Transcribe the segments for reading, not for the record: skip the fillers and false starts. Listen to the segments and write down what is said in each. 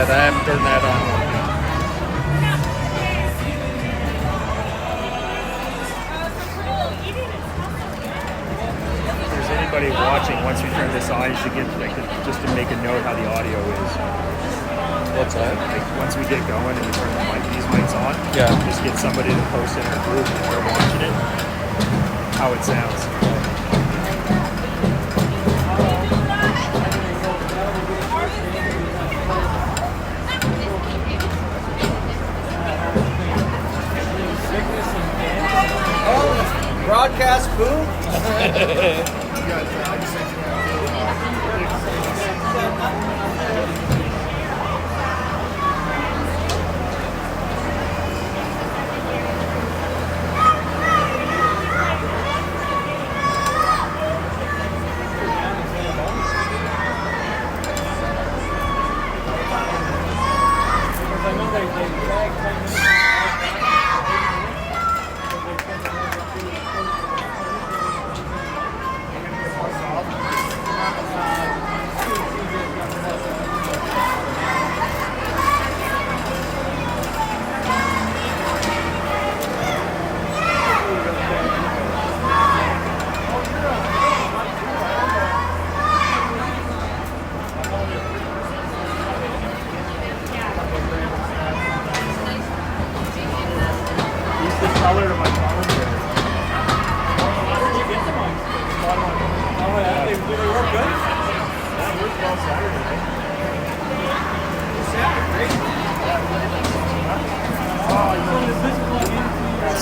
yet. I haven't turned that on. If there's anybody watching, once we turn this on, you should get just to make a note how the audio is. What's that? Like once we get going and we turn these mics on, just get somebody to post in our group if they're watching it, how it sounds. Broadcast boom.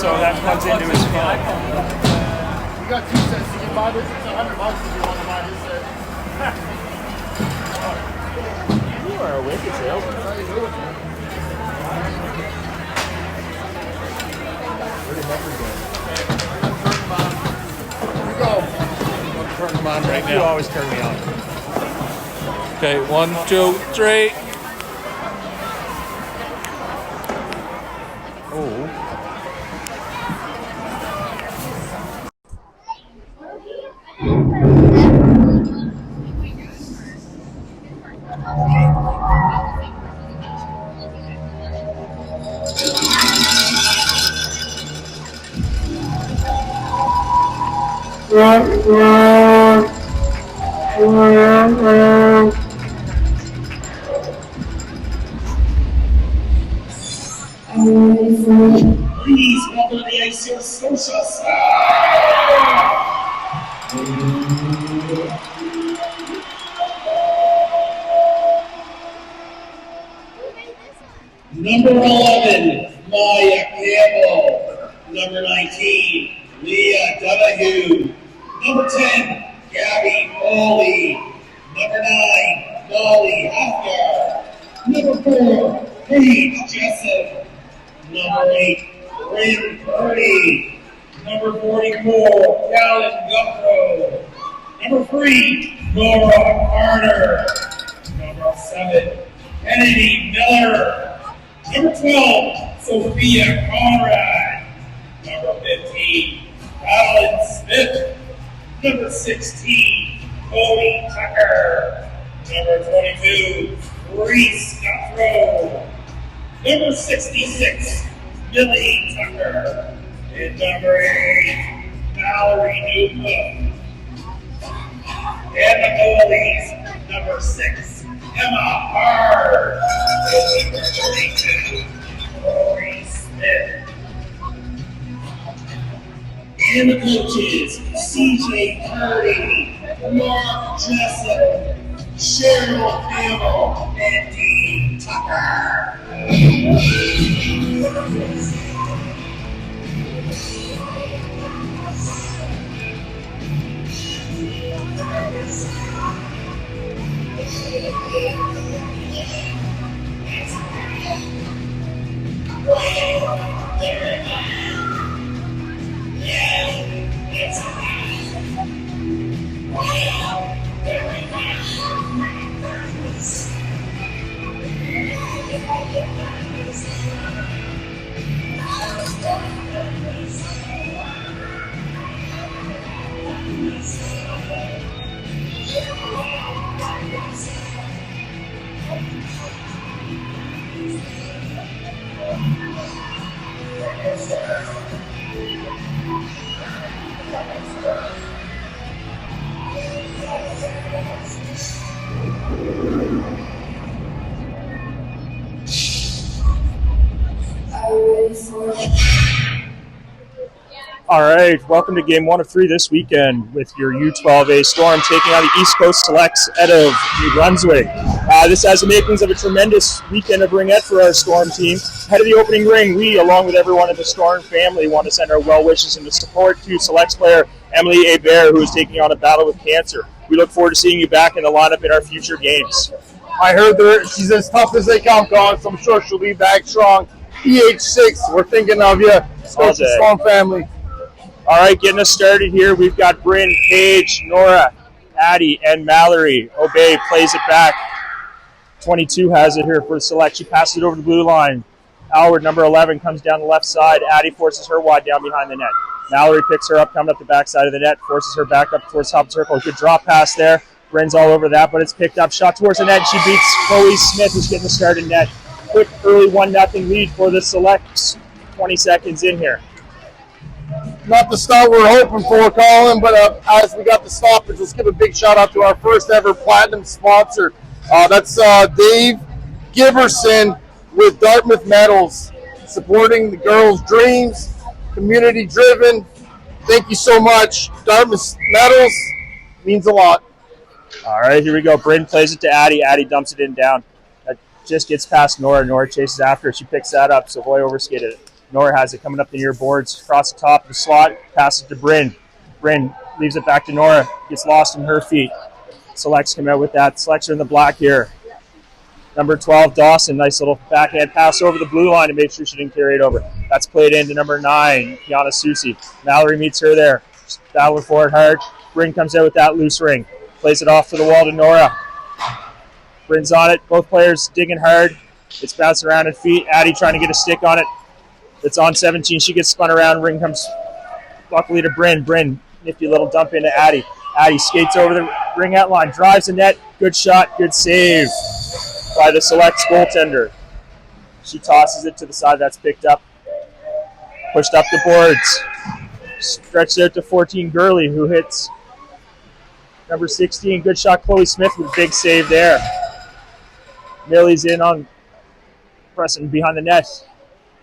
So that plugs into his phone. You got 2 cents. You can buy this. It's $100 if you want to buy this set. You are a wicked salesman. How you doing, man? Where the heck is that? Here we go. I'm turning them on right now. You always turn me on. Okay, 1, 2, 3. Oh. Please welcome to the ice your Scotia Number 11, Maya Campbell. Number 19, Leah Donahue. Number 10, Gabby Foley. Number 9, Molly Hafner. Number 4, Paige Jessup. Number 8, Bryn Purdy. Number 44, Callan Guthro. Number 3, Nora Carter. Number 7, Kennedy Miller. Number 12, Sophia Conrad. Number 15, Alan Smith. Number 16, Cody Tucker. Number 22, Reese Guthro. Number 66, Billy Tucker. And number 8, Valerie Newcomb. And the goalies, number 6, Emma Hard. And number 32, Rory Smith. And the coaches, CJ Purdy, Mark Jessup, Cheryl Campbell, and Dean Tucker. All right, welcome to game 1 of 3 this weekend with your U12A Storm taking on the East Coast Selects out of New Brunswick. This has the makings of a tremendous weekend of ringette for our Storm team. Ahead of the opening ring, we, along with everyone in the Storm family, want to send our well wishes and support to Selects player Emily Hebert, who is taking on a battle with cancer. We look forward to seeing you back in the lineup in our future games. I heard she's as tough as they come, Colin, so I'm sure she'll be back strong. EH6, we're thinking of you, Scotia Storm family. All right, getting us started here, we've got Bryn, Paige, Nora, Addie, and Mallory. Obey plays it back. 22 has it here for the Select. She passes it over the blue line. Alward, number 11, comes down the left side. Addie forces her wide down behind the net. Mallory picks her up, coming up the backside of the net, forces her back up towards top circle. Good drop pass there. Bryn's all over that, but it's picked up. Shot towards the net. She beats Chloe Smith, who's getting the start in net. Quick early 1-0 lead for the Selects. 20 seconds in here. Not the start we're hoping for, Colin, but as we got the stoppage, let's give a big shout out to our first ever platinum sponsor. That's Dave Giverson with Dartmouth Metals, supporting the girls' dreams, community driven. Thank you so much. Dartmouth Metals means a lot. All right, here we go. Bryn plays it to Addie. Addie dumps it in down. That just gets past Nora. Nora chases after her. She picks that up. Savoy overskated it. Nora has it coming up the near boards. Across the top of the slot. Passes to Bryn. Bryn leaves it back to Nora. Gets lost in her feet. Selects come out with that. Selects are in the black here. Number 12, Dawson. Nice little backhand pass over the blue line to make sure she didn't carry it over. That's played into number 9, Kiana Susi. Mallory meets her there. Just battling for it hard. Bryn comes out with that loose ring. Plays it off to the wall to Nora. Bryn's on it. Both players digging hard. It's bouncing around at feet. Addie trying to get a stick on it. It's on 17. She gets spun around. Ring comes luckily to Bryn. Bryn, nifty little dump into Addie. Addie skates over the ring out line. Drives the net. Good shot. Good save by the Selects goaltender. She tosses it to the side. That's picked up. Pushed up the boards. Stretched out to 14, Gurley, who hits number 16. Good shot, Chloe Smith with a big save there. Millie's in on pressing behind the net.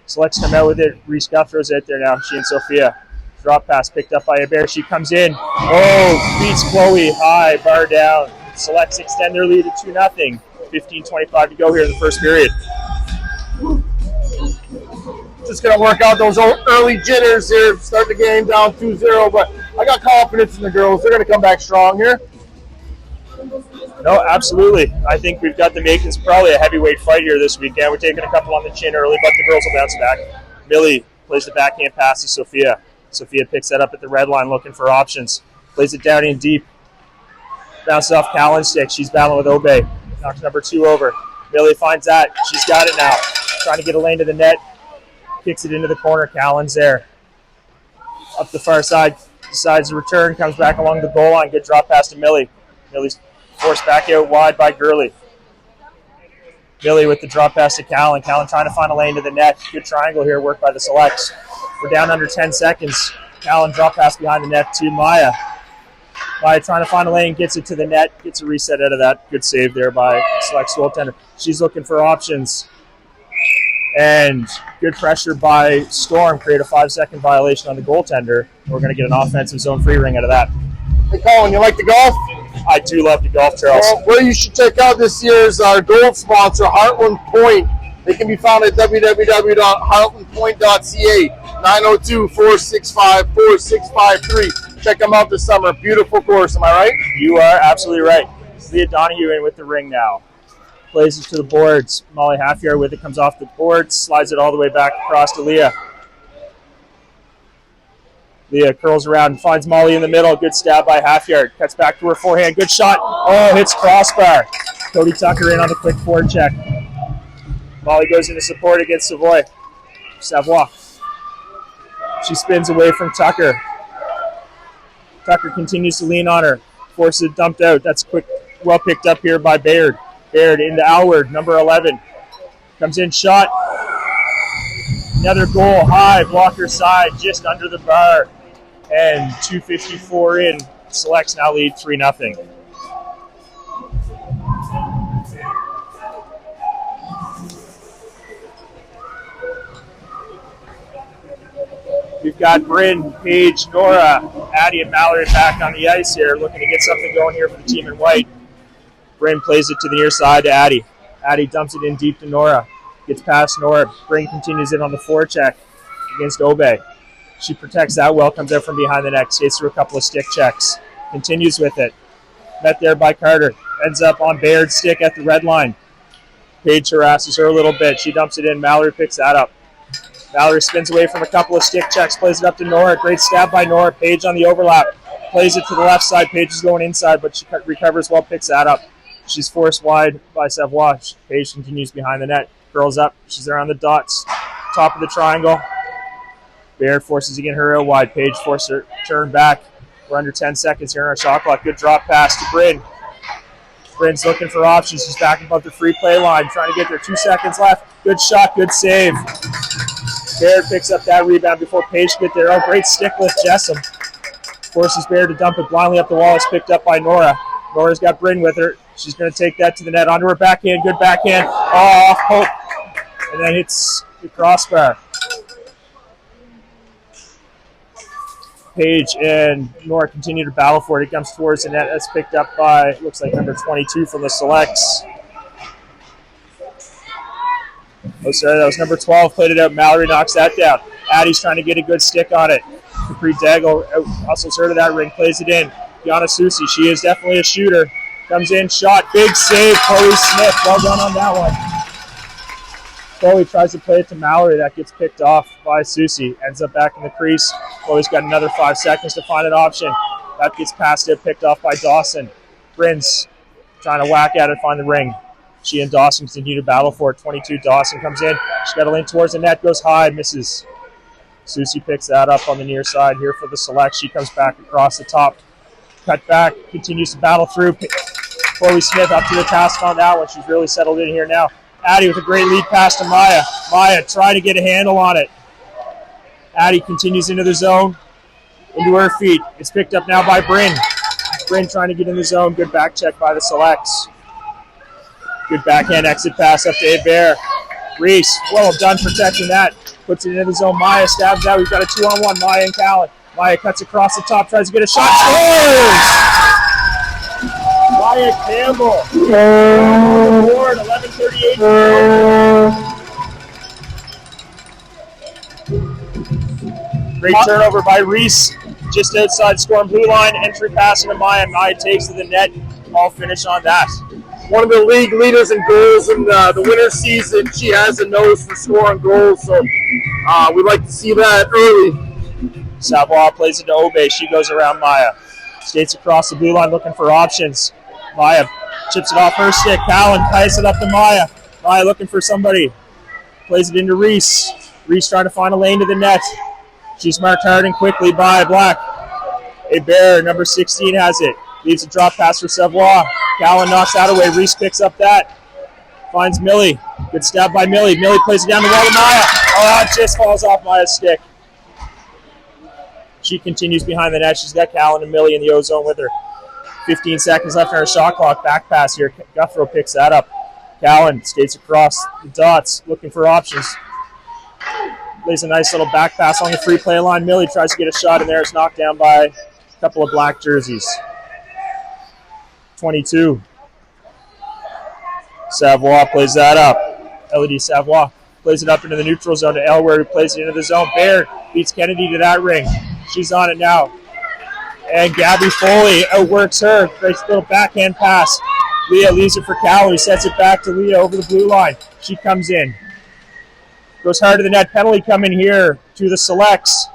Selects come out with it. Reese Guthrow's out there now. She and Sophia. Drop pass picked up by Hebert. She comes in. Oh, beats Chloe high, bar down. Selects extend their lead to 2-0. 15:25 to go here in the first period. Just going to work out those early jitters here. Start the game down 2-0, but I got confidence in the girls. They're going to come back strong here. No, absolutely. I think we've got the makings. Probably a heavyweight fight here this weekend. We're taking a couple on the chin early, but the girls will bounce back. Millie plays the backhand pass to Sophia. Sophia picks that up at the red line looking for options. Plays it down in deep. Bounces off Callan's stick. She's battling with Obey. Knocks number 2 over. Millie finds that. She's got it now. Trying to get a lane to the net. Kicks it into the corner. Callan's there. Up the far side. Decides to return. Comes back along the goal line. Good drop pass to Millie. Millie's forced back out wide by Gurley. Millie with the drop pass to Callan. Callan trying to find a lane to the net. Good triangle here, worked by the Selects. We're down under 10 seconds. Callan drop pass behind the net to Maya. Maya trying to find a lane, gets it to the net, gets a reset out of that. Good save there by Selects goaltender. She's looking for options. And good pressure by Storm, create a 5-second violation on the goaltender. We're going to get an offensive zone free ring out of that. Hey, Colin, you like the golf? I do love to golf, Charles. Well, where you should check out this year's our gold sponsor, Heartland Point. They can be found at www.heartlandpoint.ca, 902-465-4653. Check them out this summer. Beautiful course, am I right? You are absolutely right. Leah Donahue in with the ring now. Plays it to the boards. Molly Halfyard with it, comes off the boards, slides it all the way back across to Leah. Leah curls around and finds Molly in the middle. Good stab by Halfyard. Cuts back to her forehand. Good shot. Oh, hits crossbar. Cody Tucker in on the quick forward check. Molly goes into support against Savoy. Savoy. She spins away from Tucker. Tucker continues to lean on her. Forces it dumped out. That's quick. Well picked up here by Baird. Baird into Alward, number 11. Comes in, shot. Another goal, high, blocker side, just under the bar. And 2:54 in. Selects now lead 3-0. We've got Bryn, Paige, Nora, Addie, and Mallory back on the ice here, looking to get something going here for the team in white. Bryn plays it to the near side to Addie. Addie dumps it in deep to Nora. Gets past Nora. Bryn continues it on the forecheck against Obey. She protects that well, comes out from behind the net, skates through a couple of stick checks. Continues with it. Met there by Carter. Ends up on Baird's stick at the red line. Paige harasses her a little bit. She dumps it in. Mallory picks that up. Mallory spins away from a couple of stick checks, plays it up to Nora. Great stab by Nora. Paige on the overlap. Plays it to the left side. Paige is going inside, but she recovers well, picks that up. She's forced wide by Savoie. Paige continues behind the net. Curls up. She's around the dots. Top of the triangle. Baird forces again her real wide. Paige forces her turn back. We're under 10 seconds here in our shot clock. Good drop pass to Bryn. Bryn's looking for options. She's back above the free play line, trying to get there. 2 seconds left. Good shot, good save. Baird picks up that rebound before Paige can get there. Oh, great stick lift, Jessom. Forces Baird to dump it blindly up the wall. It's picked up by Nora. Nora's got Bryn with her. She's going to take that to the net. Onto her backhand. Good backhand. Oh, off hook. And then hits the crossbar. Paige and Nora continue to battle for it. It comes towards the net. That's picked up by, looks like number 22 from the Selects. Oh, sorry, that was number 12. Played it out. Mallory knocks that down. Addie's trying to get a good stick on it. Capri Daigle hustles her to that ring, plays it in. Gianna Susi, she is definitely a shooter. Comes in, shot, big save. Chloe Smith, well done on that one. Chloe tries to play it to Mallory. That gets picked off by Susie. Ends up back in the crease. Chloe's got another 5 seconds to find an option. That gets past it, picked off by Dawson. Bryn's trying to whack at it, find the ring. She and Dawson continue to battle for it. 22, Dawson comes in. She's got a lane towards the net, goes high, misses. Susie picks that up on the near side here for the Select. She comes back across the top. Cut back, continues to battle through. Chloe Smith up to the task on that one. She's really settled in here now. Addie with a great lead pass to Maya. Maya trying to get a handle on it. Addie continues into the zone, into her feet. It's picked up now by Bryn. Bryn trying to get in the zone. Good back check by the Selects. Good backhand exit pass up to Hebert. Reese, well done protecting that. Puts it into the zone. Maya stabs out. We've got a 2-on-1. Maya and Callan. Maya cuts across the top, tries to get a shot. Scores! Maya Campbell. Board, 11:38. Great turnover by Reese. Just outside Storm blue line. Entry pass into Maya. Maya takes to the net. All finish on that. One of the league leaders in goals in the winter season. She has a nose for scoring goals, so we'd like to see that early. Savoie plays it to Obey. She goes around Maya. Skates across the blue line looking for options. Maya chips it off her stick. Callan ties it up to Maya. Maya looking for somebody. Plays it into Reese. Reese trying to find a lane to the net. She's marked hard and quickly by Black. Hebert, number 16, has it. Leaves a drop pass for Savoie. Callan knocks that away. Reese picks up that. Finds Millie. Good stab by Millie. Millie plays it down the wall to Maya. Oh, it just falls off Maya's stick. She continues behind the net. She's got Callan and Millie in the O-zone with her. 15 seconds left on her shot clock. Back pass here. Guthrow picks that up. Callan skates across the dots, looking for options. Plays a nice little back pass on the free play line. Millie tries to get a shot in there. It's knocked down by a couple of black jerseys. 22. Savoie plays that up. LED Savoie plays it up into the neutral zone to Elware, who plays it into the zone. Baird beats Kennedy to that ring. She's on it now. And Gabby Foley outworks her. Great little backhand pass. Leah leaves it for Cowley. Sets it back to Leah over the blue line. She comes in. Goes hard to the net. Penalty coming here to the Selects.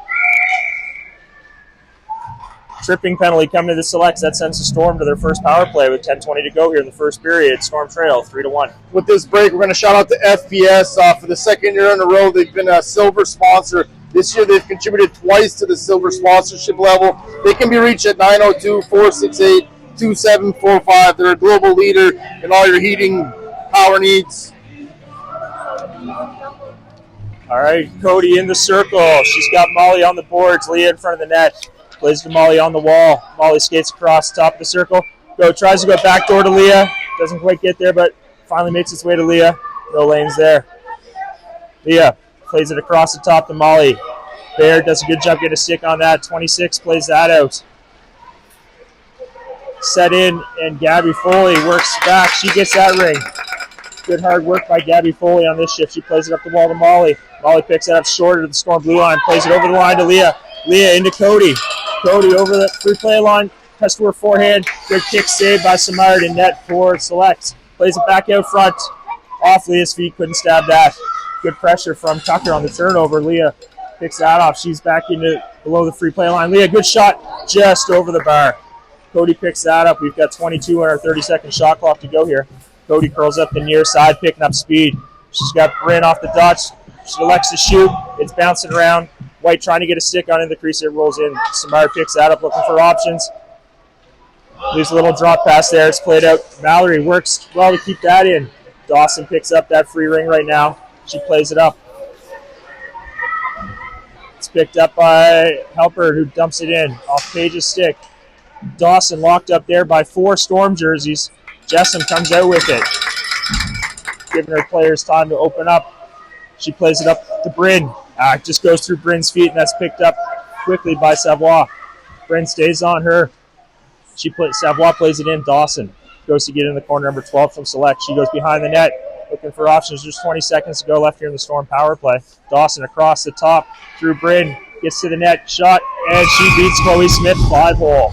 Tripping penalty coming to the Selects. That sends the Storm to their first power play with 10:20 to go here in the first period. Storm trail 3-1. With this break, we're going to shout out to FPS. For the second year in a row, they've been a silver sponsor. This year, they've contributed twice to the silver sponsorship level. They can be reached at 902-468-2745. They're a global leader in all your heating power needs. All right, Cody in the circle. She's got Molly on the boards. Leah in front of the net. Plays to Molly on the wall. Molly skates across the top of the circle. Tries to go back door to Leah. Doesn't quite get there, but finally makes its way to Leah. No lanes there. Leah plays it across the top to Molly. Baird does a good job getting a stick on that. 26 plays that out. Set in, and Gabby Foley works back. She gets that ring. Good hard work by Gabby Foley on this shift. She plays it up the wall to Molly. Molly picks it up short of the Storm blue line. Plays it over the line to Leah. Leah into Cody. Cody over the three-play line. Cuts to her forehand. Good kick saved by Samard in net for Select. Plays it back out front. Off Leah's feet. Couldn't stab that. Good pressure from Tucker on the turnover. Leah picks that off. She's back into below the free play line. Leah, good shot just over the bar. Cody picks that up. We've got 22 on our 30-second shot clock to go here. Cody curls up the near side, picking up speed. She's got Bryn off the dots. She elects to shoot. It's bouncing around. White trying to get a stick on in the crease. It rolls in. Samar picks that up, looking for options. Leaves a little drop pass there. It's played out. Mallory works well to keep that in. Dawson picks up that free ring right now. She plays it up. It's picked up by Helper, who dumps it in off Page's stick. Dawson locked up there by 4 Storm jerseys. Jessam comes out with it, giving her players time to open up. She plays it up to Bryn. It just goes through Bryn's feet, and that's picked up quickly by Savoie. Bryn stays on her. Savoie plays it in. Dawson goes to get in the corner, number 12 from Select. She goes behind the net, looking for options. There's 20 seconds to go left here in the Storm power play. Dawson across the top through Bryn, gets to the net, shot, and she beats Chloe Smith 5-hole.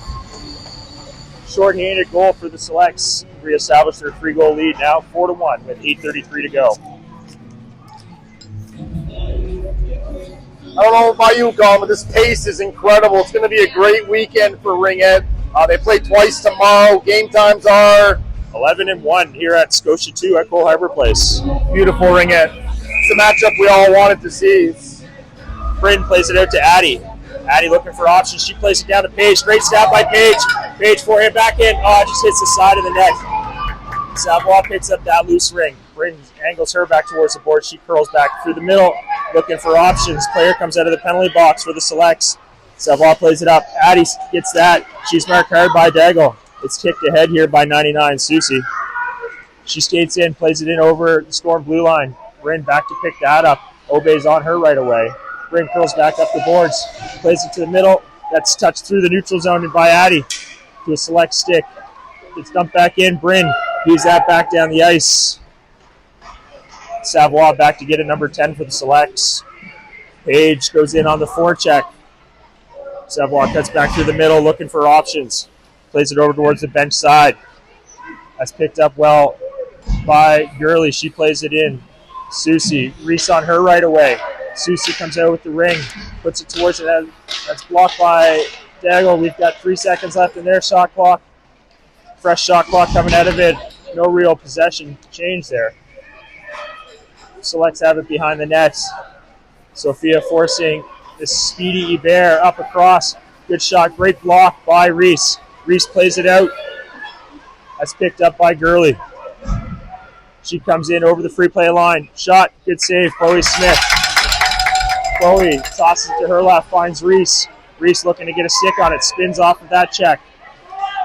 Short-handed goal for the Selects. Reestablish their 3-goal lead now, 4-1 with 8:33 to go. I don't know about you, Colin, but this pace is incredible. It's going to be a great weekend for Ringhead. They play twice tomorrow. Game times are 11-1 here at Scotia 2 at Cole Harbour Place. beautiful, Ringhead. It's a matchup we all wanted to see. Bryn plays it out to Addie. Addie looking for options. She plays it down to Page. Great stab by Page. Page forehand back in. Oh, just hits the side of the net. Savoie picks up that loose ring. Bryn angles her back towards the board. She curls back through the middle, looking for options. Player comes out of the penalty box for the Selects. Savoie plays it up. Addie gets that. She's marked hard by Daigle. It's kicked ahead here by 99, Susie. She skates in, plays it in over the Storm blue line. Bryn back to pick that up. Obeys on her right away. Bryn curls back up the boards, plays it to the middle. That's touched through the neutral zone by Addie to a Select stick. It's dumped back in. Bryn moves that back down the ice. Savoie back to get a number 10 for the Selects. Page goes in on the forecheck. Savoie cuts back through the middle, looking for options. Plays it over towards the bench side. That's picked up well by Gurley. She plays it in. Susie, Reese on her right away. Susie comes out with the ring, puts it towards it. That's blocked by Daigle. We've got 3 seconds left in their shot clock. Fresh shot clock coming out of it. No real possession change there. Selects have it behind the nets. Sophia forcing this speedy Hebert up across. Good shot, great block by Reese. Reese plays it out. That's picked up by Gurley. She comes in over the free play line. Shot, good save, Chloe Smith. Chloe tosses it to her left, finds Reese. Reese looking to get a stick on it, spins off of that check.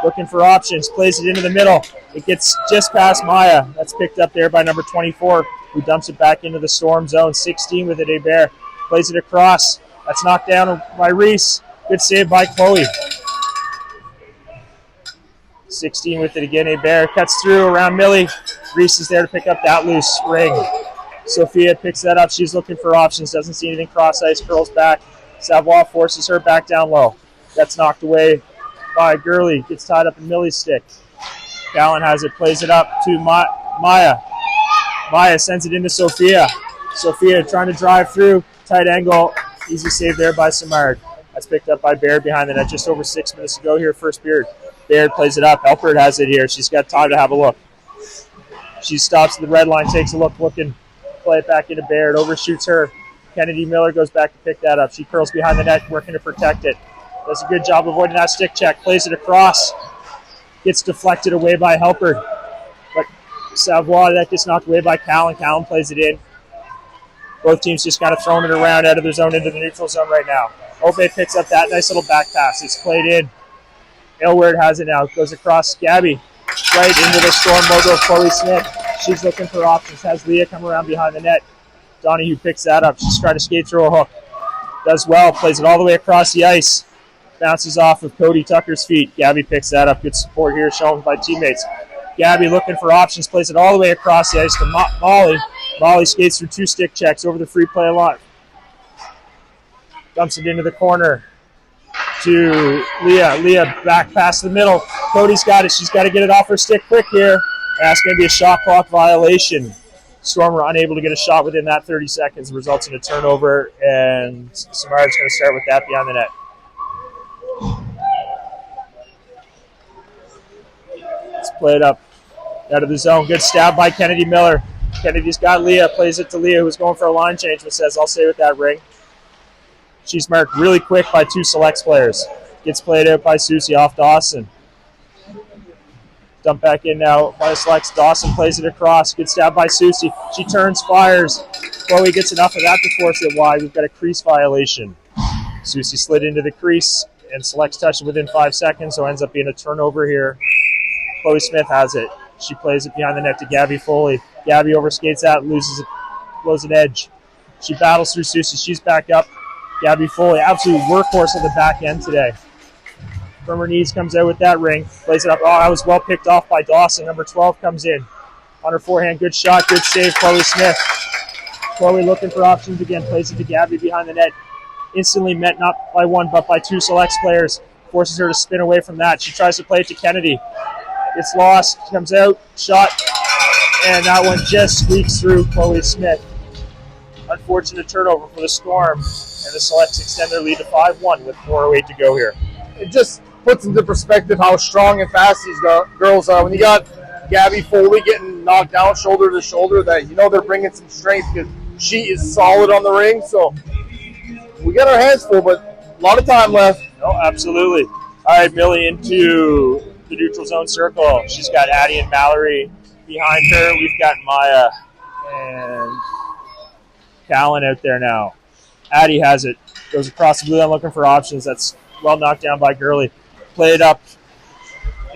Looking for options, plays it into the middle. It gets just past Maya. That's picked up there by number 24, who dumps it back into the Storm zone. 16 with it, Hebert. Plays it across. That's knocked down by Reese. Good save by Chloe. 16 with it again, Hebert. Cuts through around Millie. Reese is there to pick up that loose ring. Sophia picks that up. She's looking for options. Doesn't see anything cross ice. Curls back. Savoie forces her back down low. That's knocked away by Gurley. Gets tied up in Millie's stick. Callan has it. Plays it up to Maya. Maya sends it into Sophia. Sophia trying to drive through. Tight angle. Easy save there by Samard. That's picked up by Baird behind the net. Just over 6 minutes to go here, first period. Baird plays it up. Elpert has it here. She's got time to have a look. She stops at the red line, takes a look, looking. Play it back into Baird, overshoots her. Kennedy Miller goes back to pick that up. She curls behind the net, working to protect it. Does a good job avoiding that stick check. Plays it across. Gets deflected away by Helpert. But Savoie, that gets knocked away by Callan. Callan plays it in. Both teams just kind of throwing it around out of their zone into the neutral zone right now. Ope picks up that nice little back pass. It's played in. Aylward has it now. Goes across Gabby. Right into the Storm logo, Chloe Smith. She's looking for options. Has Leah come around behind the net. Donahue picks that up. She's trying to skate through a hook. Does well, plays it all the way across the ice. Bounces off of Cody Tucker's feet. Gabby picks that up. Good support here shown by teammates. Gabby looking for options, plays it all the way across the ice to Molly. Molly skates through 2 stick checks over the free play line. Dumps it into the corner to Leah. Leah back past the middle. Cody's got it. She's got to get it off her stick quick here. That's going to be a shot clock violation. Storm were unable to get a shot within that 30 seconds. Results in a turnover, and Samar's going to start with that behind the net. Let's play it up out of the zone. Good stab by Kennedy Miller. Kennedy's got Leah. Plays it to Leah, who's going for a line change, but says, I'll stay with that ring. She's marked really quick by 2 selects players. Gets played out by Susie off Dawson. Dump back in now by the selects. Dawson plays it across. Good stab by Susie. She turns, fires. Chloe gets enough of that to force it wide. We've got a crease violation. Susie slid into the crease, and selects touched it within 5 seconds, so ends up being a turnover here. Chloe Smith has it. She plays it behind the net to Gabby Foley. Gabby overskates out, loses it, blows an edge. She battles through Susie. She's back up. Gabby Foley, absolute workhorse at the back end today. From her knees, comes out with that ring. Plays it up. Oh, that was well picked off by Dawson. Number 12 comes in. On her forehand, good shot, good save, Chloe Smith. Chloe looking for options again. Plays it to Gabby behind the net. Instantly met not by 1, but by 2 selects players. Forces her to spin away from that. She tries to play it to Kennedy. It's lost, comes out, shot, and that one just squeaks through Chloe Smith. Unfortunate turnover for the Storm, and the Selects extend their lead to 5-1 with 4:08 to go here. It just puts into perspective how strong and fast these girls are. When you got Gabby Foley getting knocked down shoulder to shoulder, that you know they're bringing some strength because she is solid on the ring. So we got our hands full, but a lot of time left. No, absolutely. All right, Millie into the neutral zone circle. She's got Addie and Mallory behind her. We've got Maya and Callan out there now. Addie has it. Goes across the blue line looking for options. That's well knocked down by Gurley. Play it up.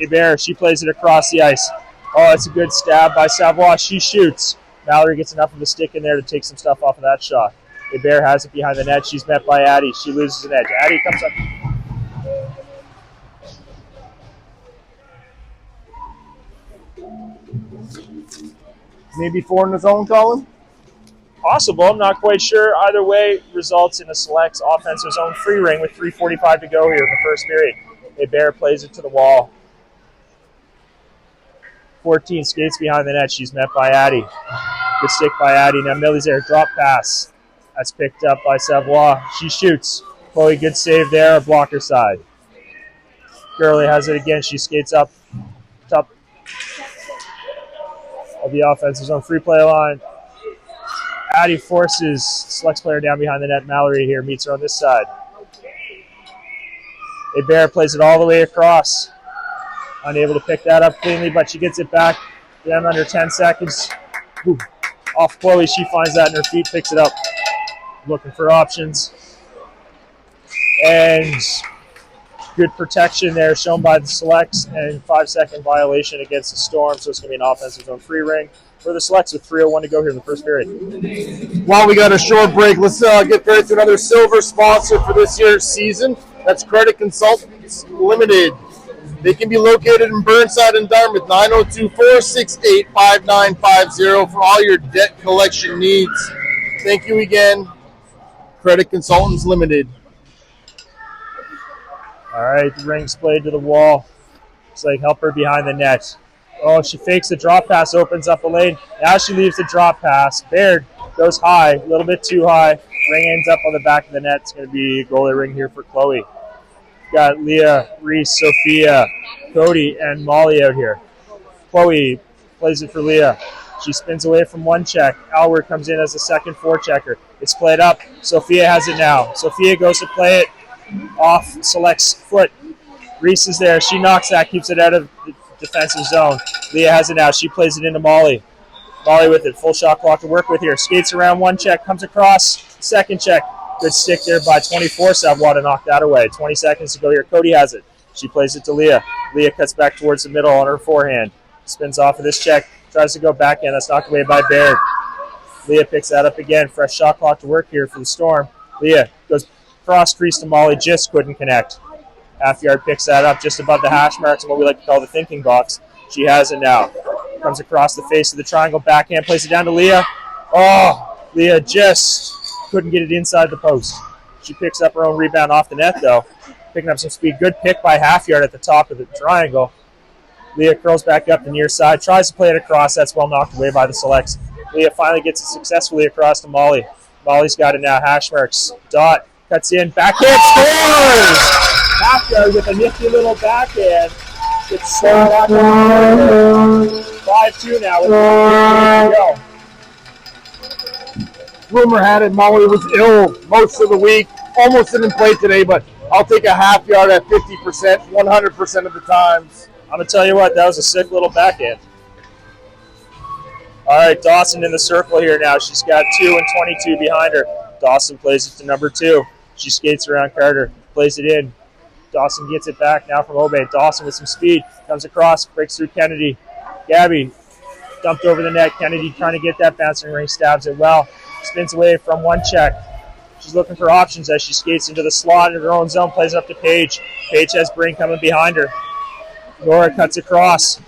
Hebert, she plays it across the ice. Oh, it's a good stab by Savoie. She shoots. Mallory gets enough of a stick in there to take some stuff off of that shot. Hebert has it behind the net. She's met by Addie. She loses an edge. Addie comes up. Maybe 4 in the zone, Colin? Possible. I'm not quite sure. Either way, results in a Selects offensive zone free ring with 3:45 to go here in the first period. Hebert plays it to the wall. 14 skates behind the net. She's met by Addie. Good stick by Addie. Now Millie's there. Drop pass. That's picked up by Savoie. She shoots. Chloe, good save there. Blocker side. Gurley has it again. She skates up top of the offensive zone free play line. Addie forces Selects player down behind the net. Mallory here meets her on this side. Hebert plays it all the way across. Unable to pick that up cleanly, but she gets it back. Down under 10 seconds. Ooh. Off Chloe, she finds that in her feet, picks it up. Looking for options. And good protection there shown by the Selects, and 5-second violation against the Storm, so it's going to be an offensive zone free ring for the Selects with 3:01 to go here in the first period. While we got a short break, let's get ready to another silver sponsor for this year's season. That's Credit Consultants Limited. They can be located in Burnside and Dartmouth, 902-468-5950 for all your debt collection needs. Thank you again, Credit Consultants Limited. All right, the ring's played to the wall. Looks like help her behind the net. Oh, she fakes the drop pass, opens up a lane. Now she leaves the drop pass. Baird goes high, a little bit too high. Ring ends up on the back of the net. It's going to be a goalie ring here for Chloe. Got Leah, Reese, Sophia, Cody, and Molly out here. Chloe plays it for Leah. She spins away from one check. Alward comes in as a second forechecker. It's played up. Sophia has it now. Sophia goes to play it off Select's foot. Reese is there. She knocks that, keeps it out of the defensive zone. Leah has it now. She plays it into Molly. Molly with it. Full shot clock to work with here. Skates around one check. Comes across. Second check. Good stick there by 24. Savoie to knock that away. 20 seconds to go here. Cody has it. She plays it to Leah. Leah cuts back towards the middle on her forehand. Spins off of this check. Tries to go back in. That's knocked away by Baird. Leah picks that up again. Fresh shot clock to work here for the Storm. Leah goes cross crease to Molly, just couldn't connect. Half yard picks that up just above the hash marks and what we like to call the thinking box. She has it now. Comes across the face of the triangle, backhand, plays it down to Leah. Oh, Leah just couldn't get it inside the post. She picks up her own rebound off the net, though. Picking up some speed. Good pick by half yard at the top of the triangle. Leah curls back up the near side, tries to play it across. That's well knocked away by the selects. Leah finally gets it successfully across to Molly. Molly's got it now. Hash marks. Dot cuts in. Backhand scores! Half yard with a nifty little backhand. It's 5-2 now with 3 to go. Rumor had it Molly was ill most of the week. Almost didn't play today, but I'll take a half yard at 50%, 100% of the times. I'm going to tell you what, that was a sick little backhand. All right, Dawson in the circle here now. She's got 2 and 22 behind her. Dawson plays it to number 2. She skates around Carter, plays it in. Dawson gets it back now from Obey. Dawson with some speed, comes across, breaks through Kennedy. Gabby dumped over the net. Kennedy trying to get that bouncing ring, stabs it well. Spins away from one check. She's looking for options as she skates into the slot in her own zone, plays it up to Paige. Paige has Breen coming behind her. Nora cuts across.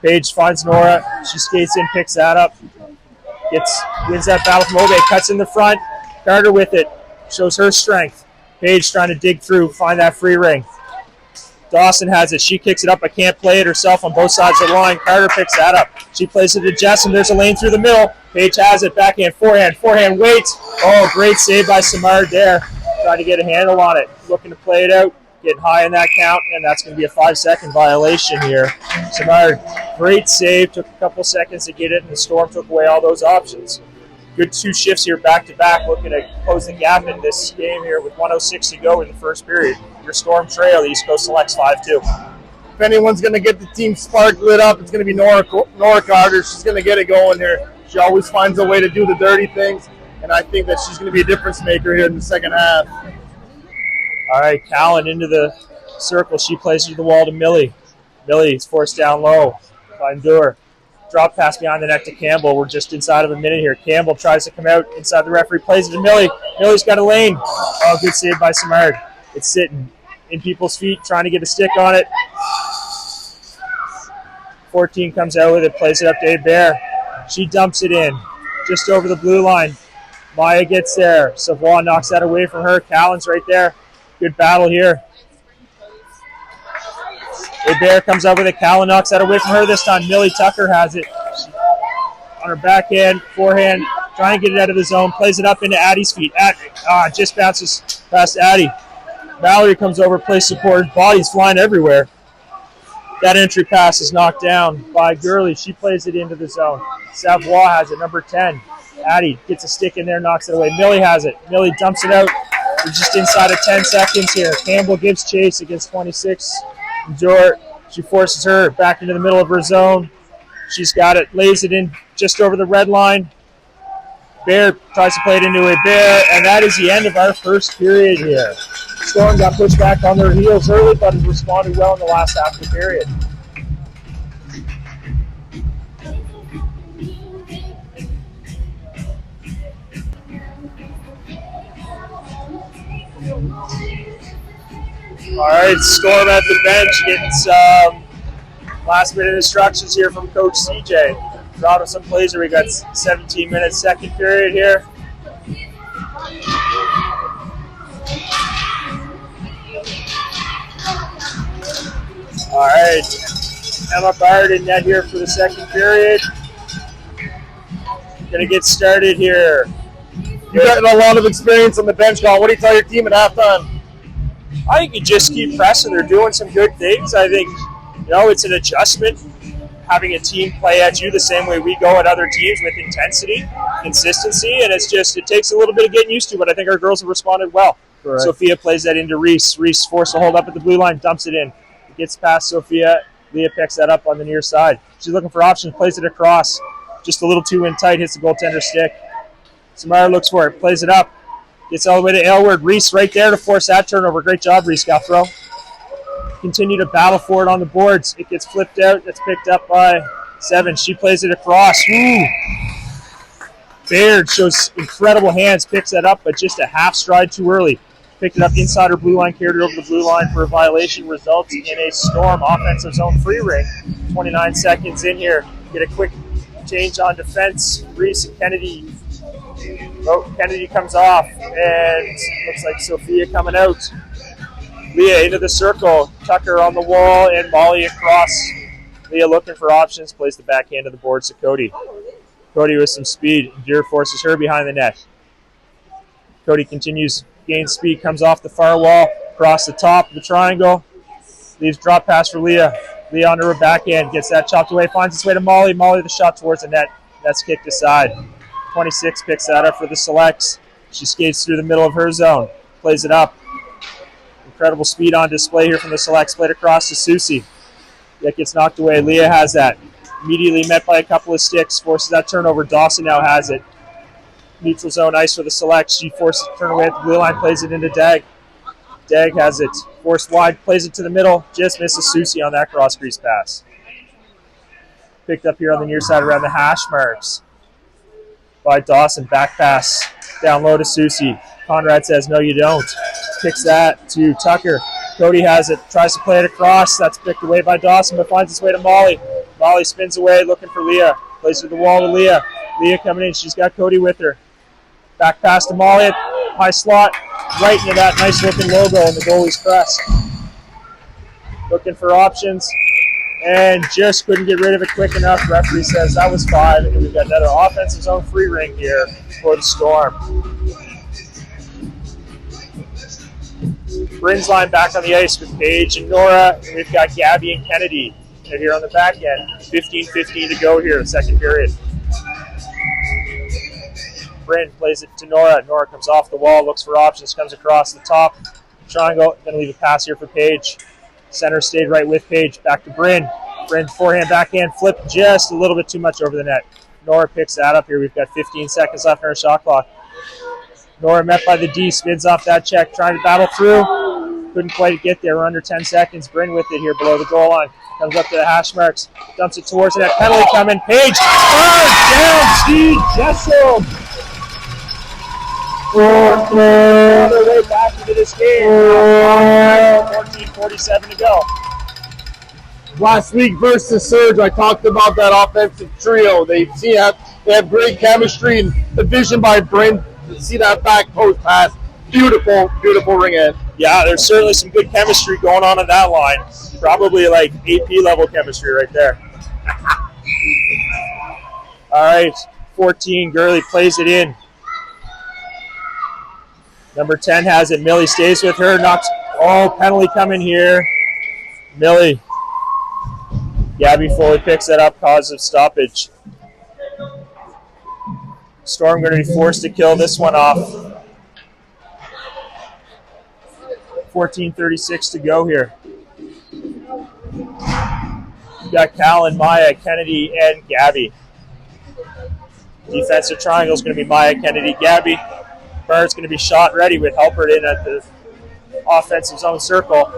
Paige finds Nora. She skates in, picks that up. Wins that battle from Obey. Cuts in the front. Carter with it. Shows her strength. Paige trying to dig through, find that free ring. Dawson has it. She kicks it up, but can't play it herself on both sides of the line. Carter picks that up. She plays it to Jess, and there's a lane through the middle. Paige has it. Backhand, forehand. Forehand waits. Oh, great save by Samard there. Trying to get a handle on it. Looking to play it out. Getting high in that count, and that's going to be a 5-second violation here. Samard, great save. Took a couple seconds to get it, and the Storm took away all those options. Good 2 shifts here back-to-back, looking to close the gap in this game here with 1:06 to go in the first period. Your Storm trail, the East Coast selects 5-2. If anyone's going to get the team spark lit up, it's going to be Nora Carter. She's going to get it going here. She always finds a way to do the dirty things, and I think that she's going to be a difference maker here in the second half. All right, Callan into the circle. She plays to the wall to Millie. Millie's forced down low by Endure. Drop pass behind the net to Campbell. We're just inside of a minute here. Campbell tries to come out inside the referee, plays it to Millie. Millie's got a lane. Oh, good save by Samard. It's sitting in people's feet, trying to get a stick on it. 14 comes out with it, plays it up to Bear. She dumps it in just over the blue line. Maya gets there. Savoie knocks that away from her. Callan's right there. Good battle here. Bear comes up with it. Callan knocks that away from her this time. Millie Tucker has it. On her backhand, forehand, trying to get it out of the zone. Plays it up into Addie's feet. Just bounces past Addie. Valerie comes over, plays support. Bodies flying everywhere. That entry pass is knocked down by Gurley. She plays it into the zone. Savoie has it, number 10. Addie gets a stick in there, knocks it away. Millie has it. Millie dumps it out. We're just inside of 10 seconds here. Campbell gives chase against 26. Endure, she forces her back into the middle of her zone. She's got it, lays it in just over the red line. Bear tries to play it into a Bear, and that is the end of our first period here. Storm got pushed back on their heels early, but has responded well in the last half of the period. All right, Storm at the bench getting some last-minute instructions here from Coach CJ. Brought us some plays here. We got 17 minutes, second period here. All right, Emma Bard in net here for the second period. Gonna get started here. You've got a lot of experience on the bench, Colin. What do you tell your team at halftime? I think you just keep pressing. They're doing some good things. I think, it's an adjustment having a team play at you the same way we go at other teams with intensity, consistency, and it takes a little bit of getting used to, but I think our girls have responded well. Correct. Sophia plays that into Reese. Reese forced to hold up at the blue line, dumps it in. It gets past Sophia. Leah picks that up on the near side. She's looking for options, plays it across. Just a little too in tight, hits the goaltender stick. Samara looks for it, plays it up. Gets all the way to Aylward. Reese right there to force that turnover. Great job, Reese Guthrow. Continue to battle for it on the boards. It gets flipped out. It's picked up by 7. She plays it across. Woo! Baird shows incredible hands, picks that up, but just a half stride too early. Picked it up inside her blue line, carried it over the blue line for a violation. Results in a Storm offensive zone free ring. 29 seconds in here. Get a quick change on defense. Reese and Kennedy. Oh, Kennedy comes off, and looks like Sophia coming out. Leah into the circle. Tucker on the wall, and Molly across. Leah looking for options. Plays the backhand of the boards to Cody. Cody with some speed. Deer forces her behind the net. Cody continues, gains speed, comes off the far wall, across the top of the triangle. Leaves drop pass for Leah. Leah onto her backhand, gets that chopped away, finds its way to Molly. Molly the shot towards the net. That's kicked aside. 26 picks that up for the Selects. She skates through the middle of her zone, plays it up. Incredible speed on display here from the Selects. Played across to Susie. That gets knocked away. Leah has that. Immediately met by a couple of sticks. Forces that turnover. Dawson now has it. Neutral zone ice for the Selects. She forces it to turn away at the blue line. Plays it into Dag. Dag has it. Forced wide. Plays it to the middle. Just misses Susie on that cross crease pass. Picked up here on the near side around the hash marks by Dawson. Back pass down low to Susie. Conrad says, no, you don't. Kicks that to Tucker. Cody has it. Tries to play it across. That's picked away by Dawson, but finds its way to Molly. Molly spins away, looking for Leah. Plays it to the wall to Leah. Leah coming in. She's got Cody with her. Back pass to Molly. High slot. Right into that nice-looking logo in the goalie's crest. Looking for options. And just couldn't get rid of it quick enough. Referee says that was 5. And we've got another offensive zone free ring here for the Storm. Bryn's line back on the ice with Paige and Nora. And we've got Gabby and Kennedy here on the back end. 15-15 to go here, second period. Bryn plays it to Nora. Nora comes off the wall, looks for options, comes across the top. Triangle, going to leave a pass here for Paige. Center stayed right with Paige. Back to Bryn. Bryn forehand, backhand, flip just a little bit too much over the net. Nora picks that up here. We've got 15 seconds left in our shot clock. Nora met by the D, spins off that check, trying to battle through. Couldn't quite get there. We're under 10 seconds. Bryn with it here below the goal line. Comes up to the hash marks. Dumps it towards the net. Penalty coming. Paige. Down. Steve Jessel. On their way back into this game. 14:47 to go. Last week versus Surge, I talked about that offensive trio. They have great chemistry, and the vision by Bryn. You see that back post pass. Beautiful, beautiful ring end. Yeah, there's certainly some good chemistry going on that line. Probably like AP level chemistry right there. All right, 14, Gurley plays it in. Number 10 has it. Millie stays with her. Penalty coming here. Millie. Gabby Foley picks that up, cause of stoppage. Storm going to be forced to kill this one off. 14:36 to go here. We've got Cal and Maya, Kennedy, and Gabby. Defensive triangle is going to be Maya, Kennedy, Gabby. Barrett's going to be shot ready with Halpert in at the offensive zone circle.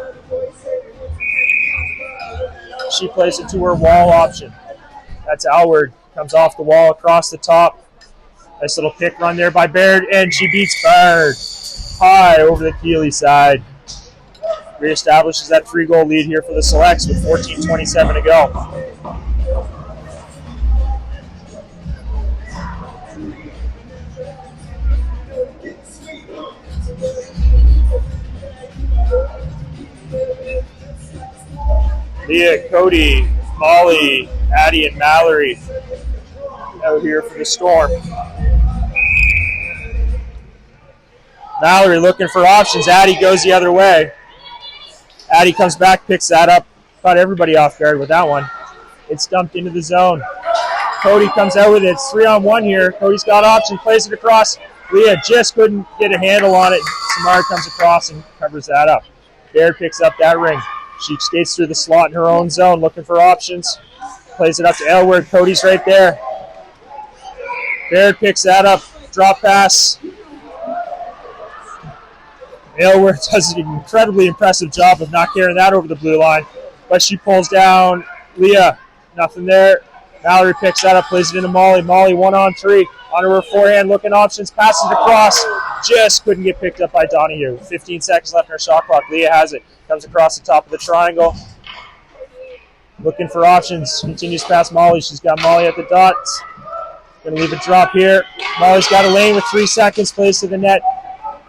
She plays it to her wall option. That's Alward. Comes off the wall across the top. Nice little pick run there by Baird, and she beats Baird high over the Keeley side. Reestablishes that 3-goal lead here for the Selects with 14:27 to go. Leah, Cody, Molly, Addie, and Mallory out here for the Storm. Mallory looking for options. Addie goes the other way. Addie comes back, picks that up. Caught everybody off guard with that one. It's dumped into the zone. Cody comes out with it. It's 3-on-1 here. Cody's got option, plays it across. Leah just couldn't get a handle on it. Samara comes across and covers that up. Baird picks up that ring. She skates through the slot in her own zone, looking for options. Plays it up to Aylward. Cody's right there. Baird picks that up. Drop pass. Aylward does an incredibly impressive job of not carrying that over the blue line. But she pulls down Leah. Nothing there. Mallory picks that up, plays it into Molly. Molly 1-on-3. Onto her forehand, looking options. Passes it across. just couldn't get picked up by Donahue. 15 seconds left in our shot clock. Leah has it. Comes across the top of the triangle. Looking for options. Continues past Molly. She's got Molly at the dots. Going to leave a drop here. Molly's got a lane with 3 seconds. Plays to the net.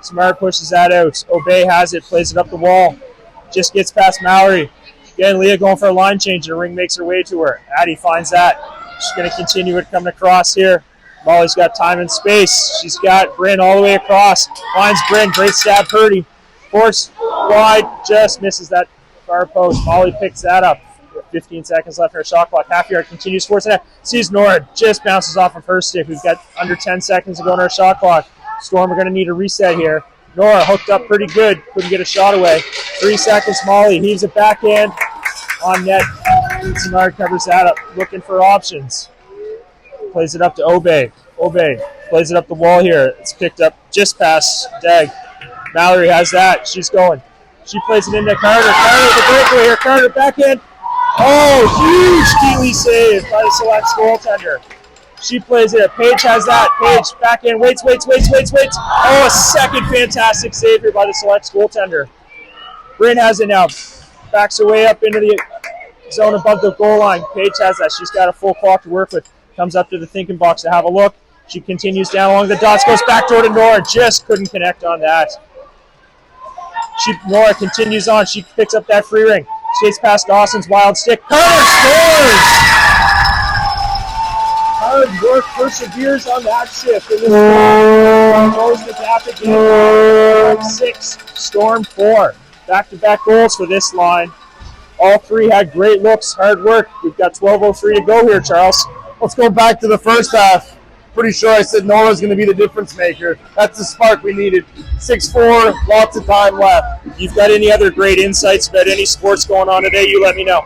Smart pushes that out. Obey has it. Plays it up the wall. Just gets past Mallory. Again, Leah going for a line change. And the ring makes her way to her. Addie finds that. She's going to continue it coming across here. Molly's got time and space. She's got Bryn all the way across. Finds Bryn. Great stab, Purdy. Force wide. Just misses that far post. Molly picks that up. 15 seconds left in her shot clock. Half yard continues towards the net. Sees Nora. Just bounces off of her stick. We've got under 10 seconds to go in our shot clock. Storm are going to need a reset here. Nora hooked up pretty good. Couldn't get a shot away. 3 seconds. Molly heaves it backhand on net. Samard covers that up. Looking for options. Plays it up to Obey. Obey plays it up the wall here. It's picked up just past Dag. Mallory has that. She's going. She plays it into Carter. Carter with the breakaway here. Carter backhand. Oh, huge Keeley save by the Selects goaltender. She plays it. Paige has that. Paige backhand. Waits. Oh, a second fantastic save here by the Selects goaltender. Bryn has it now. Backs her way up into the zone above the goal line. Paige has that. She's got a full clock to work with. Comes up to the thinking box to have a look. She continues down along the dots. Goes back door to Nora. Just couldn't connect on that. Nora continues on. She picks up that free ring. Skates past Dawson's wild stick. Carter scores! Hard work perseveres on that shift. And this close the gap again. 6, Storm 4. Back-to-back goals for this line. All three had great looks, hard work. We've got 12:03 to go here, Charles. Let's go back to the first half. Pretty sure I said Nora's going to be the difference maker. That's the spark we needed. 6-4, lots of time left. If you've got any other great insights about any sports going on today, you let me know.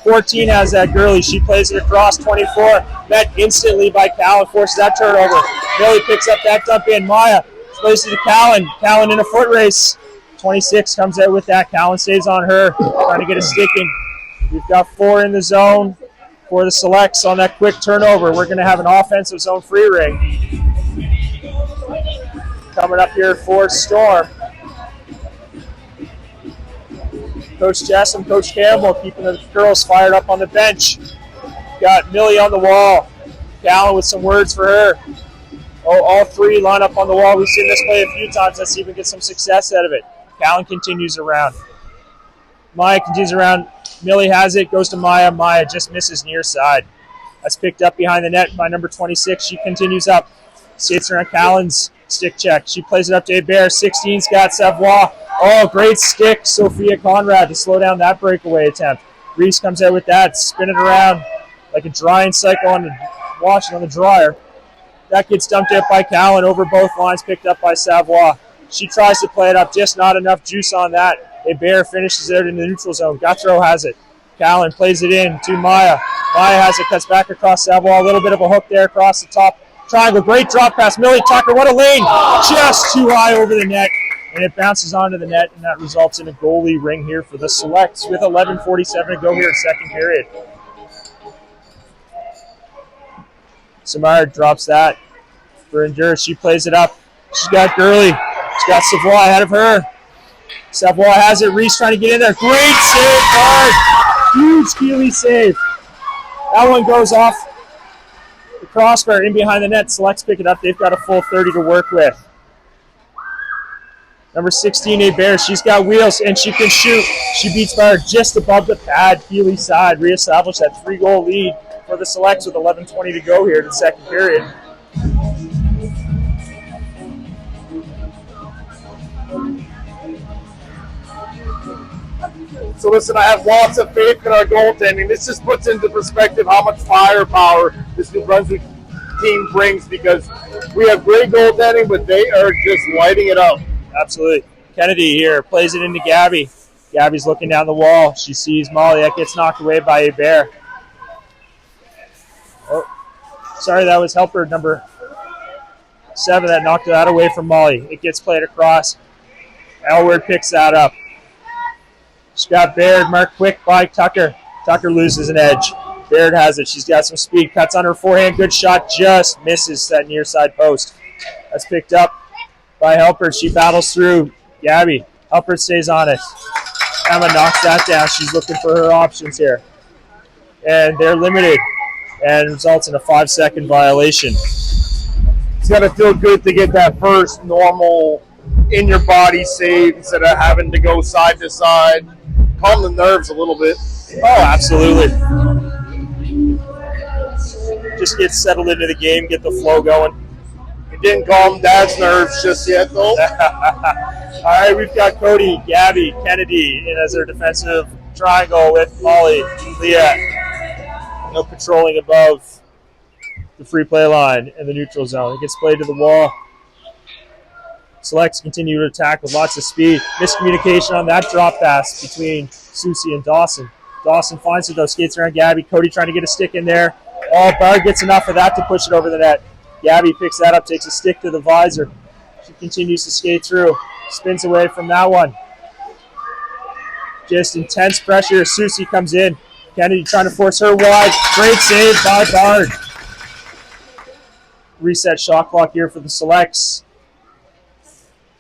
14 has that girlie. She plays it across 24. Met instantly by Callan. Forces that turnover. Millie picks up that dump in. Maya plays it to Callan. Callan in a foot race. 26 comes out with that. Callan stays on her. Trying to get a stick in. We've got 4 in the zone for the Selects on that quick turnover. We're going to have an offensive zone free ring. Coming up here for Storm. Coach Jessam, Coach Campbell keeping the girls fired up on the bench. Got Millie on the wall. Callan with some words for her. Oh, all three line up on the wall. We've seen this play a few times. Let's see if we can get some success out of it. Callan continues around. Maya continues around. Millie has it, goes to Maya. Maya just misses near side. That's picked up behind the net by number 26. She continues up. Skates around Callan's stick check. She plays it up to Hebert. 16's got Savoie. Oh, great stick, Sophia Conrad, to slow down that breakaway attempt. Reese comes out with that, spinning around like a drying cycle on the washing on the dryer. That gets dumped out by Callan over both lines, picked up by Savoie. She tries to play it up, just not enough juice on that. Hebert finishes it in the neutral zone. Gautreau has it. Callan plays it in to Maya. Maya has it, cuts back across Savoie. A little bit of a hook there across the top triangle. Great drop pass. Millie Tucker, what a lane. Just too high over the net. And it bounces onto the net, and that results in a goalie ring here for the Selects with 11:47 to go here in second period. Samard drops that for Endurance. She plays it up. She's got Gurley. She's got Savoie ahead of her. Savoie has it. Reese trying to get in there. Great save, Bard. Huge Keeley save. That one goes off the crossbar in behind the net. Selects pick it up. They've got a full 30 to work with. Number 16, Hebert. She's got wheels, and she can shoot. She beats Bard just above the pad. Keeley side. Reestablish that 3-goal lead for the Selects with 11:20 to go here in the second period. So listen, I have lots of faith in our goaltending. This just puts into perspective how much firepower this New Brunswick team brings, because we have great goaltending, but they are just lighting it up. Absolutely. Kennedy here plays it into Gabby. Gabby's looking down the wall. She sees Molly. That gets knocked away by Hebert. Oh, sorry, that was helper number 7 that knocked that away from Molly. It gets played across. Elward picks that up. She's got Baird marked quick by Tucker. Tucker loses an edge. Baird has it. She's got some speed. Cuts on her forehand. Good shot. Just misses that near side post. That's picked up by Helpert. She battles through Gabby. Helpert stays on it. Emma knocks that down. She's looking for her options here. And they're limited. And results in a 5-second violation. It's got to feel good to get that first normal in your body save instead of having to go side to side. Calm the nerves a little bit. Oh, absolutely. Just get settled into the game, get the flow going. It didn't calm Dad's nerves just yet, though. All right, we've got Cody, Gabby, Kennedy in as their defensive triangle with Molly, Leah. No patrolling above the free play line and the neutral zone. It gets played to the wall. Selects continue to attack with lots of speed. Miscommunication on that drop pass between Susie and Dawson. Dawson finds it though, skates around Gabby. Cody trying to get a stick in there. Oh, Bard gets enough of that to push it over the net. Gabby picks that up, takes a stick to the visor. She continues to skate through. Spins away from that one. Just intense pressure as Susie comes in. Kennedy trying to force her wide. Great save by Bard. Reset shot clock here for the Selects.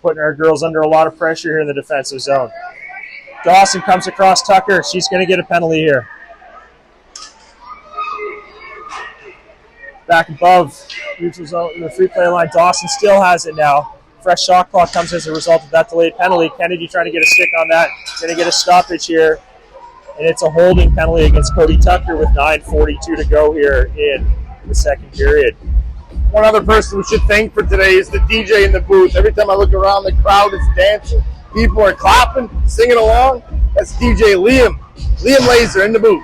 Putting our girls under a lot of pressure here in the defensive zone. Dawson comes across Tucker. She's going to get a penalty here. Back above neutral zone, the free play line. Dawson still has it now. Fresh shot clock comes as a result of that delayed penalty. Kennedy trying to get a stick on that. Going to get a stoppage here. And it's a holding penalty against Cody Tucker with 9:42 to go here in the second period. One other person we should thank for today is the DJ in the booth. Every time I look around, the crowd is dancing. People are clapping, singing along. That's DJ Liam. Liam Laser in the booth.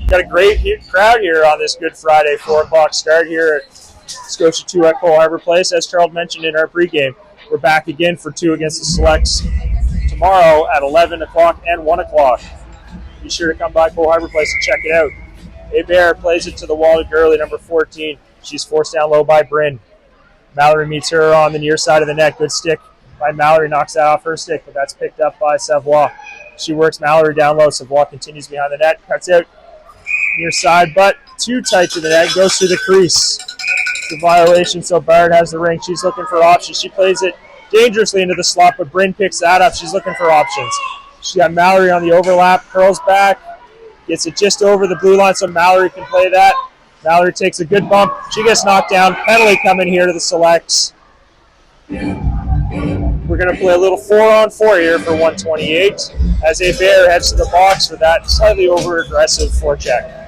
Got a great crowd here on this Good Friday 4 o'clock start here at Scotia 2 at Cole Harbour Place. As Charles mentioned in our pregame, we're back again for 2 against the Selects tomorrow at 11 o'clock and 1 o'clock. Be sure to come by Cole Harbour Place and check it out. Hebert plays it to the wall to Gurley, number 14. She's forced down low by Bryn. Mallory meets her on the near side of the net. Good stick by Mallory, knocks that off her stick, but that's picked up by Savoie. She works Mallory down low. Savoie continues behind the net, cuts out near side, but too tight to the net, goes through the crease. It's a violation, so Bard has the ring. She's looking for options. She plays it dangerously into the slot, but Bryn picks that up. She's looking for options. She got Mallory on the overlap, curls back, gets it just over the blue line so Mallory can play that. Mallory takes a good bump. She gets knocked down. Penalty coming here to the Selects. We're going to play a little 4-on-4 here for 128 as Hebert heads to the box for that slightly over-aggressive forecheck.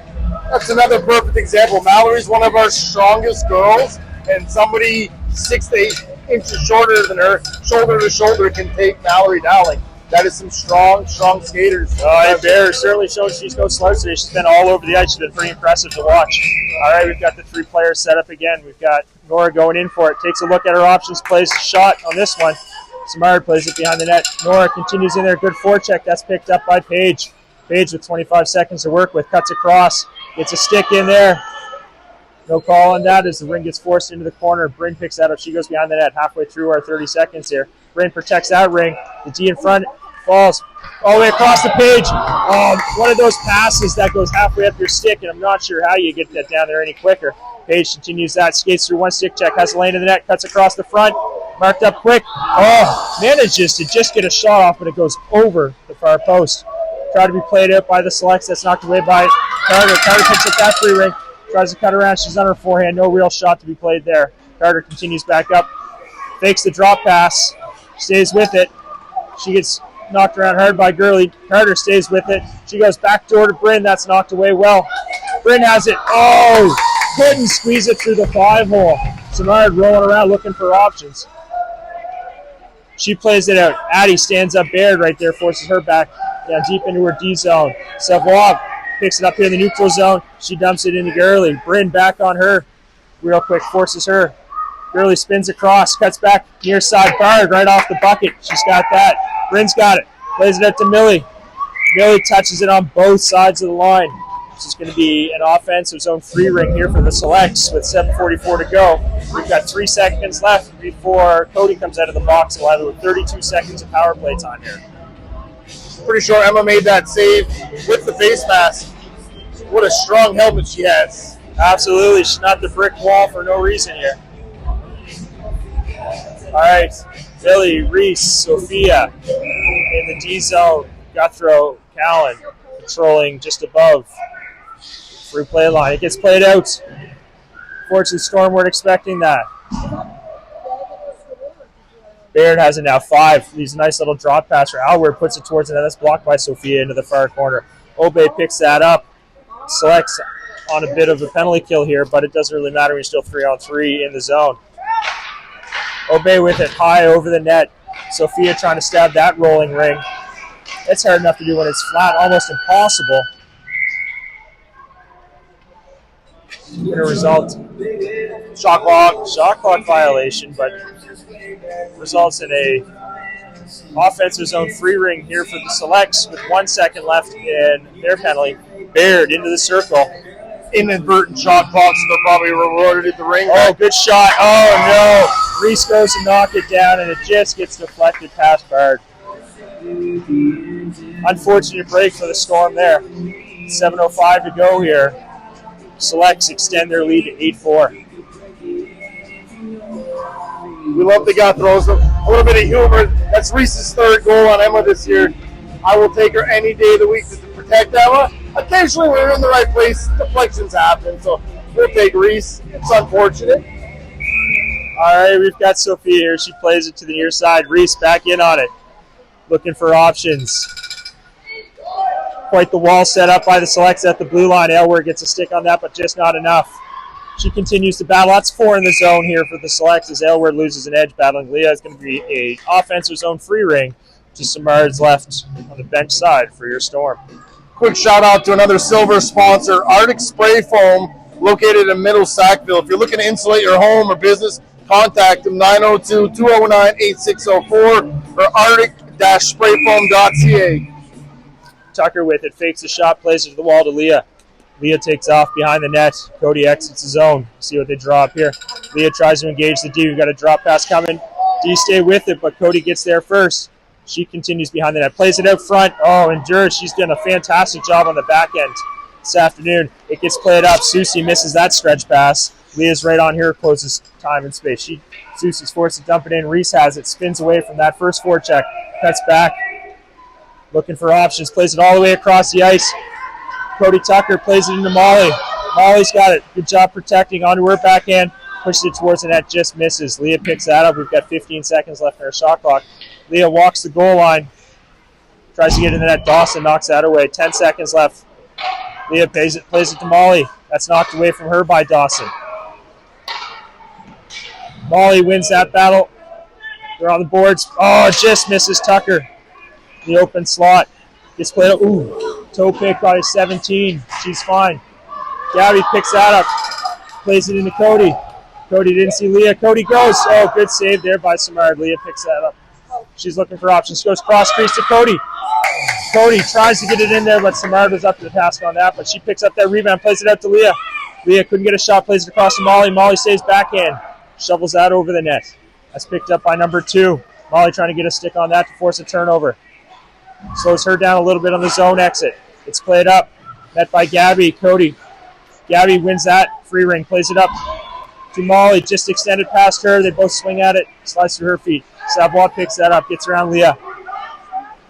That's another perfect example. Mallory's one of our strongest girls, and somebody 6 to 8 inches shorter than her, shoulder to shoulder, can take Mallory down. Like, that is some strong skaters. Hebert certainly shows she's no slouch today. She's been all over the ice. She's been pretty impressive to watch. All right, we've got the 3 players set up again. We've got Nora going in for it. Takes a look at her options, plays a shot on this one. Samard plays it behind the net. Nora continues in there. Good forecheck. That's picked up by Paige. Paige with 25 seconds to work with. Cuts across. Gets a stick in there. No call on that as the ring gets forced into the corner. Bryn picks that up. She goes behind the net halfway through our 30 seconds here. Bryn protects that ring. The D in front falls all the way across the page. One of those passes that goes halfway up your stick, and I'm not sure how you get that down there any quicker. Paige continues that, skates through one stick check, has a lane in the net, cuts across the front, marked up quick. Manages to just get a shot off, but it goes over the far post. Tried to be played out by the Selects. That's knocked away by Carter. Carter picks up that free ring, tries to cut around. She's on her forehand. No real shot to be played there. Carter continues back up, fakes the drop pass, stays with it. She gets knocked around hard by Gurley. Carter stays with it. She goes back door to Bryn. That's knocked away well. Bryn has it. Couldn't squeeze it through the 5-hole. Samard rolling around looking for options. She plays it out. Addie stands up bared right there, forces her back down deep into her D zone. Savoie picks it up here in the neutral zone. She dumps it into Gurley. Bryn back on her real quick, forces her. Gurley spins across, cuts back near side. Bard right off the bucket. She's got that. Bryn's got it. Plays it out to Millie. Millie touches it on both sides of the line. This is going to be an offensive zone free ring here for the Selects with 7:44 to go. We've got 3 seconds left before Cody comes out of the box. We'll have it with 32 seconds of power play time here. Pretty sure Emma made that save with the face mask. What a strong helmet she has. Absolutely. She's not the brick wall for no reason here. All right, Billy, Reese, Sophia in the D zone. Guthro, Callan controlling just above. Free play line. It gets played out. Fortunately, Storm weren't expecting that. Baird has it now 5. Leaves a nice little drop pass for Alward. Puts it towards the net. That's blocked by Sophia into the far corner. Obey picks that up. Selects on a bit of a penalty kill here, but it doesn't really matter when you're still 3-on-3 in the zone. Obey with it high over the net. Sophia trying to stab that rolling ring. It's hard enough to do when it's flat, almost impossible. Going to result shot clock violation, but results in a offensive zone free ring here for the Selects with 1 second left in their penalty. Baird into the circle. Inadvertent shot clock, so they're probably rewarded at the ring. Oh, good shot. Oh, no. Reese goes to knock it down, and it just gets deflected past Bard. Unfortunate break for the Storm there. 7:05 to go here. Selects extend their lead to 8-4. We love the guy throws a little bit of humor. That's Reese's 3rd goal on Emma this year. I will take her any day of the week to protect Emma. Occasionally when we're in the right place, deflections happen, so we'll take Reese. It's unfortunate. All right, we've got Sophia here. She plays it to the near side. Reese back in on it. Looking for options. Quite the wall set up by the Selects at the blue line. Aylward gets a stick on that, but just not enough. She continues to battle. That's 4 in the zone here for the Selects as Aylward loses an edge battling Leah. It's going to be a offensive zone free ring. Just some yards left on the bench side for your Storm. Quick shout out to another silver sponsor, Arctic Spray Foam, located in Middle Sackville. If you're looking to insulate your home or business, contact them 902-209-8604 or arctic-sprayfoam.ca. Tucker with it, fakes the shot, plays it to the wall to Leah. Leah takes off behind the net. Cody exits the zone. See what they draw up here. Leah tries to engage the D. We've got a drop pass coming. D stay with it, but Cody gets there first. She continues behind the net. Plays it out front. Oh, endures. She's done a fantastic job on the back end this afternoon. It gets played up. Susie misses that stretch pass. Leah's right on here, closes time and space. Susie's forced to dump it in. Reese has it. Spins away from that first forecheck. Cuts back. Looking for options. Plays it all the way across the ice. Cody Tucker plays it into Molly. Molly's got it. Good job protecting onto her backhand. Pushes it towards the net. Just misses. Leah picks that up. We've got 15 seconds left in our shot clock. Leah walks the goal line. Tries to get in the net. Dawson knocks that away. 10 seconds left. Leah plays it to Molly. That's knocked away from her by Dawson. Molly wins that battle. They're on the boards. Oh, just misses Tucker. The open slot. Gets played up. Ooh, toe pick by 17. She's fine. Gabby picks that up. Plays it into Cody. Cody didn't see Leah. Cody goes. Oh, good save there by Samard. Leah picks that up. She's looking for options. Goes cross crease to Cody. Cody tries to get it in there, but Samard was up to the task on that. But she picks up that rebound, plays it out to Leah. Leah couldn't get a shot, plays it across to Molly. Molly stays backhand. Shovels that over the net. That's picked up by number 2. Molly trying to get a stick on that to force a turnover. Slows her down a little bit on the zone exit. It's played up. Met by Gabby. Cody. Gabby wins that. Free ring. Plays it up to Molly. Just extended past her. They both swing at it. Slides through her feet. Savoie picks that up. Gets around Leah.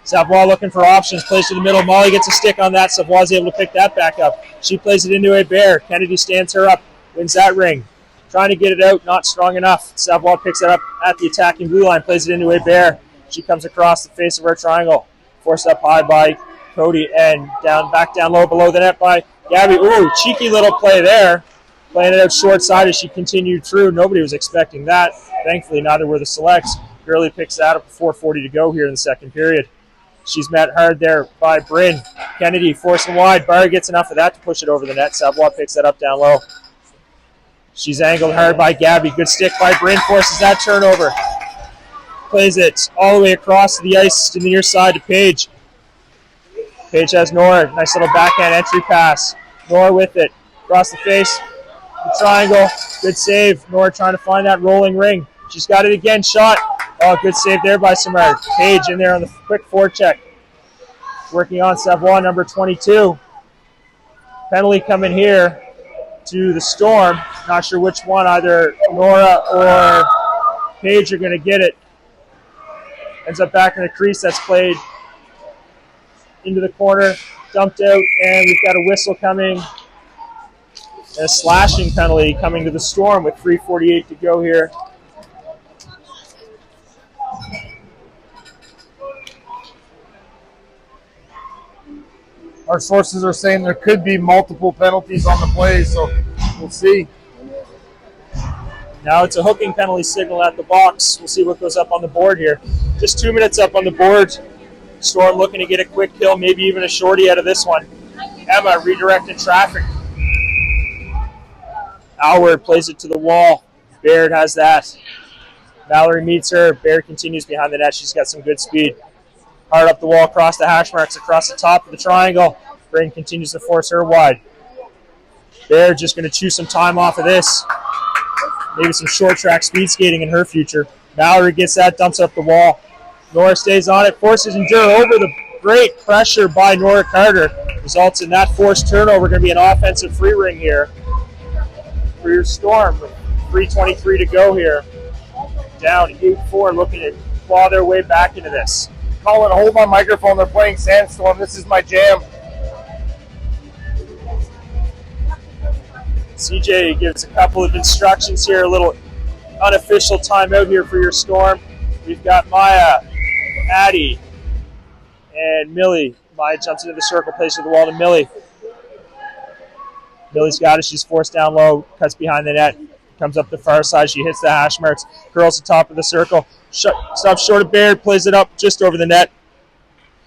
Savoie looking for options. Plays to the middle. Molly gets a stick on that. Savoie's able to pick that back up. She plays it into a bear. Kennedy stands her up. Wins that ring. Trying to get it out. Not strong enough. Savoie picks it up at the attacking blue line. Plays it into a bear. She comes across the face of our triangle. Forced up high by Cody and back down low below the net by Gabby. Ooh, cheeky little play there. Playing it out short side as she continued through. Nobody was expecting that. Thankfully, neither were the Selects. Gurley picks that up with 4:40 to go here in the second period. She's met hard there by Bryn. Kennedy forcing wide. Barr gets enough of that to push it over the net. Savoie picks that up down low. She's angled hard by Gabby. Good stick by Bryn. Forces that turnover. Plays it all the way across the ice to the near side to Paige. Paige has Nora. Nice little backhand entry pass. Nora with it. Across the face. The triangle. Good save. Nora trying to find that rolling ring. She's got it again. Shot. Oh, good save there by Samard. Paige in there on the quick forecheck. Working on Savoie, number 22. Penalty coming here to the Storm. Not sure which one, either Nora or Page are going to get it. Ends up back in the crease. That's played into the corner, dumped out, and we've got a whistle coming. And a slashing penalty coming to the Storm with 3:48 to go here. Our sources are saying there could be multiple penalties on the play, so we'll see. Now it's a hooking penalty signal at the box. We'll see what goes up on the board here. Just 2 minutes up on the board. Storm looking to get a quick kill, maybe even a shorty out of this one. Emma redirecting traffic. Alward plays it to the wall. Baird has that. Mallory meets her. Baird continues behind the net. She's got some good speed. Hard up the wall, across the hash marks, across the top of the triangle. Brain continues to force her wide. Baird just going to chew some time off of this. Maybe some short track speed skating in her future. Mallory gets that, dumps up the wall. Nora stays on it, forces Endure over the great pressure by Nora Carter. Results in that forced turnover. Going to be an offensive free ring here for your Storm. 3:23 to go here. Down 8-4, looking to claw their way back into this. Colin, hold my microphone. They're playing Sandstorm. This is my jam. CJ gives a couple of instructions here, a little unofficial timeout here for your Storm. We've got Maya, Addie, and Millie. Maya jumps into the circle, plays to the wall to Millie. Millie's got it. She's forced down low, cuts behind the net, comes up the far side. She hits the hash marks, curls the top of the circle, stops short of Baird, plays it up just over the net.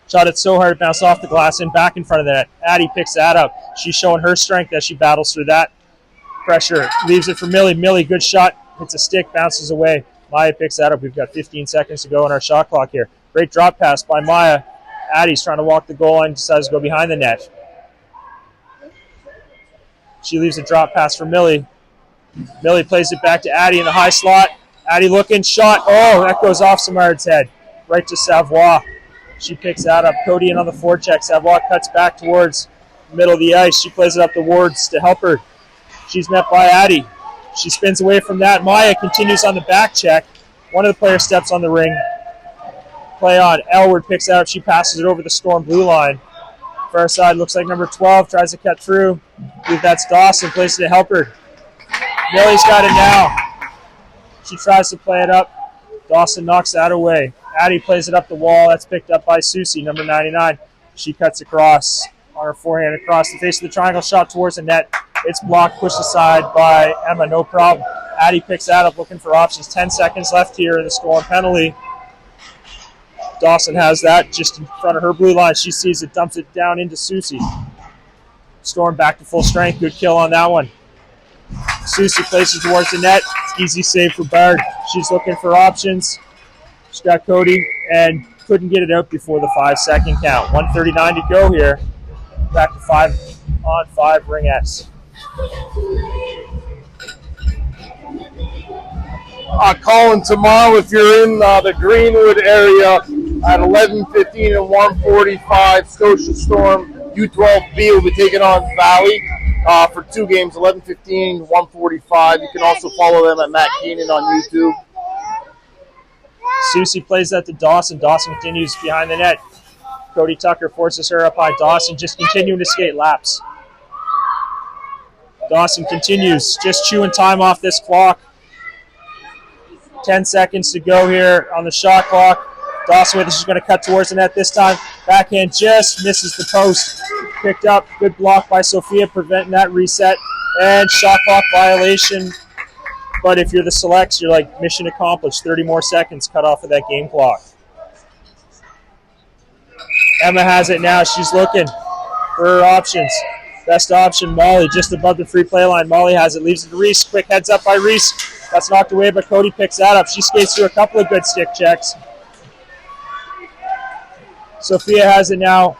Shot it so hard it bounced off the glass and back in front of the net. Addie picks that up. She's showing her strength as she battles through that pressure. Leaves it for Millie. Millie, good shot. Hits a stick, bounces away. Maya picks that up. We've got 15 seconds to go on our shot clock here. Great drop pass by Maya. Addie's trying to walk the goal line, decides to go behind the net. She leaves a drop pass for Millie. Millie plays it back to Addie in the high slot. Addie looking, shot. Oh, that goes off Samard's head. Right to Savoie. She picks that up. Cody in on the forecheck. Savoie cuts back towards the middle of the ice. She plays it up the Wards to help her. She's met by Addie. She spins away from that. Maya continues on the back check. One of the players steps on the ring. Play on. Elward picks that up. She passes it over the Storm blue line. Far side looks like number 12. Tries to cut through. I believe that's Dawson. Plays it to help her. Millie's got it now. She tries to play it up. Dawson knocks that away. Addie plays it up the wall. That's picked up by Susie, number 99. She cuts across on her forehand across the face of the triangle. Shot towards the net. It's blocked, pushed aside by Emma. No problem. Addie picks that up, looking for options. 10 seconds left here in the Storm penalty. Dawson has that just in front of her blue line. She sees it, dumps it down into Susie. Storm back to full strength. Good kill on that one. Susie places towards the net. Easy save for Bard. She's looking for options. She's got Cody and couldn't get it out before the 5-second count. 1:39 to go here. Back to 5-on-5 ring S. Colin, tomorrow, if you're in the Greenwood area at 11:15 and 1:45, Scotia Storm U12B will be taking on Valley for 2 games, 11:15, 1:45. You can also follow them at Matt Keenan on YouTube. Susie plays that to Dawson. Dawson continues behind the net. Cody Tucker forces her up high. Dawson just continuing to skate laps. Dawson continues, just chewing time off this clock. 10 seconds to go here on the shot clock. Dawson with it. She's going to cut towards the net this time. Backhand just misses the post. Picked up. Good block by Sophia, preventing that reset. And shot clock violation. But if you're the selects, you're like, mission accomplished. 30 more seconds cut off of that game clock. Emma has it now. She's looking for her options. Best option, Molly, just above the free play line. Molly has it, leaves it to Reese. Quick heads up by Reese. That's knocked away, but Cody picks that up. She skates through a couple of good stick checks. Sophia has it now.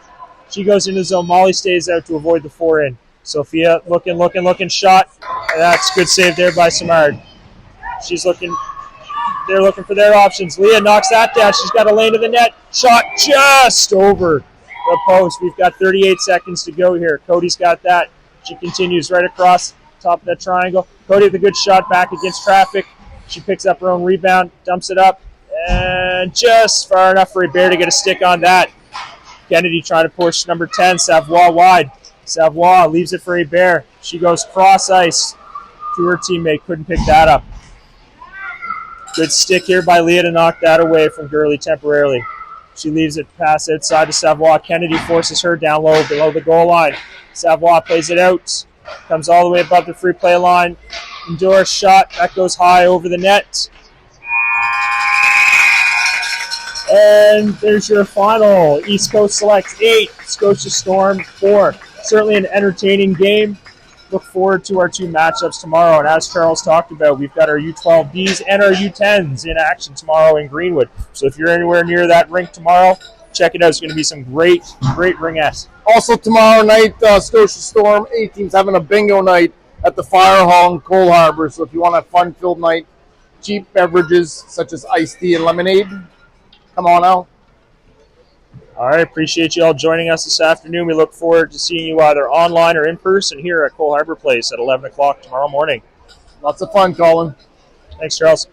She goes into the zone. Molly stays out to avoid the forehand. Sophia looking, shot. And that's good save there by Samard. She's looking. They're looking for their options. Leah knocks that down. She's got a lane to the net. Shot just over the post. We've got 38 seconds to go here. Cody's got that. She continues right across top of that triangle. Cody with a good shot back against traffic. She picks up her own rebound, dumps it up, and just far enough for Hebert to get a stick on that. Kennedy trying to push number 10, Savoie, wide. Savoie leaves it for Hebert. She goes cross ice to her teammate. Couldn't pick that up. Good stick here by Leah to knock that away from Gurley temporarily. She leaves it pass outside to Savoie. Kennedy forces her down low below the goal line. Savoie plays it out. Comes all the way above the free play line. Endures shot. That goes high over the net. And there's your final. East Coast selects 8, Scotia Storm 4. Certainly an entertaining game. Look forward to our 2 matchups tomorrow. And as Charles talked about, we've got our U12Bs and our U10s in action tomorrow in Greenwood. So if you're anywhere near that rink tomorrow, check it out. It's going to be some great ringettes. Also tomorrow night, Scotia Storm 18's having a bingo night at the Fire Hall in Cole Harbour. So if you want a fun-filled night, cheap beverages such as iced tea and lemonade, come on out. All right, appreciate you all joining us this afternoon. We look forward to seeing you either online or in person here at Cole Harbour Place at 11 o'clock tomorrow morning. Lots of fun, Colin. Thanks, Charles.